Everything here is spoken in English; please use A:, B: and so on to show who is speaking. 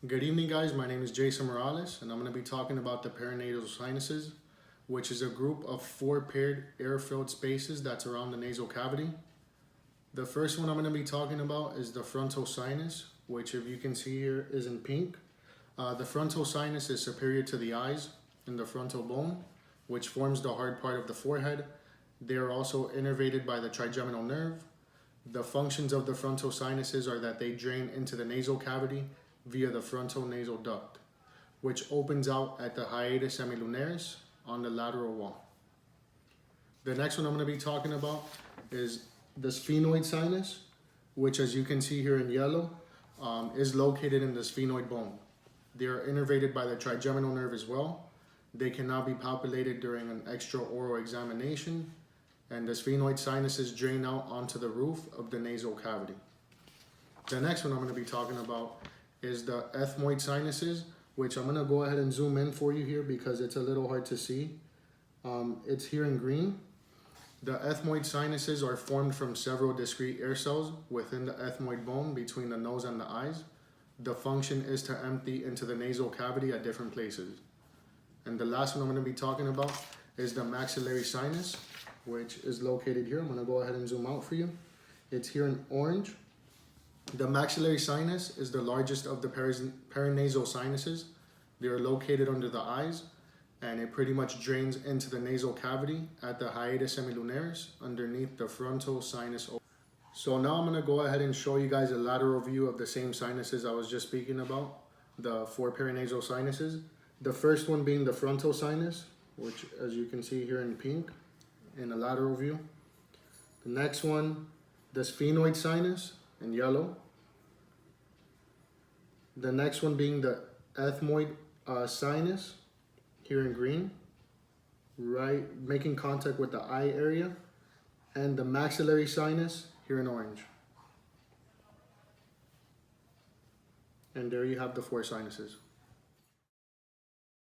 A: Good evening, guys. My name is Jason Morales, and I'm going to be talking about the paranasal sinuses, which is a group of 4 paired air-filled spaces that's around the nasal cavity. The first one I'm going to be talking about is the frontal sinus, which, if you can see here, is in pink. The frontal sinus is superior to the eyes in the frontal bone, which forms the hard part of the forehead. They are also innervated by the trigeminal nerve. The functions of the frontal sinuses are that they drain into the nasal cavity via the frontal nasal duct, which opens out at the hiatus semilunaris on the lateral wall. The next one I'm going to be talking about is the sphenoid sinus, which, as you can see here in yellow, is located in the sphenoid bone. They are innervated by the trigeminal nerve as well. They cannot be palpated during an extraoral examination, and the sphenoid sinuses drain out onto the roof of the nasal cavity. The next one I'm going to be talking about is the ethmoid sinuses, which I'm going to go ahead and zoom in for you here because it's a little hard to see. It's here in green. The ethmoid sinuses are formed from several discrete air cells within the ethmoid bone between the nose and the eyes. The function is to empty into the nasal cavity at different places. And the last one I'm going to be talking about is the maxillary sinus, which is located here. I'm going to go ahead and zoom out for you. It's here in orange. The maxillary sinus is the largest of the paranasal sinuses. They are located under the eyes, and it pretty much drains into the nasal cavity at the hiatus semilunaris underneath the frontal sinus. So now I'm going to go ahead and show you guys a lateral view of the same sinuses I was just speaking about, the 4 paranasal sinuses. The first one being the frontal sinus, which, as you can see here in pink in a lateral view. The next one, the sphenoid sinus in yellow. The next one being the ethmoid sinus here in green, right, making contact with the eye area, and the maxillary sinus here in orange. And there you have the 4 sinuses.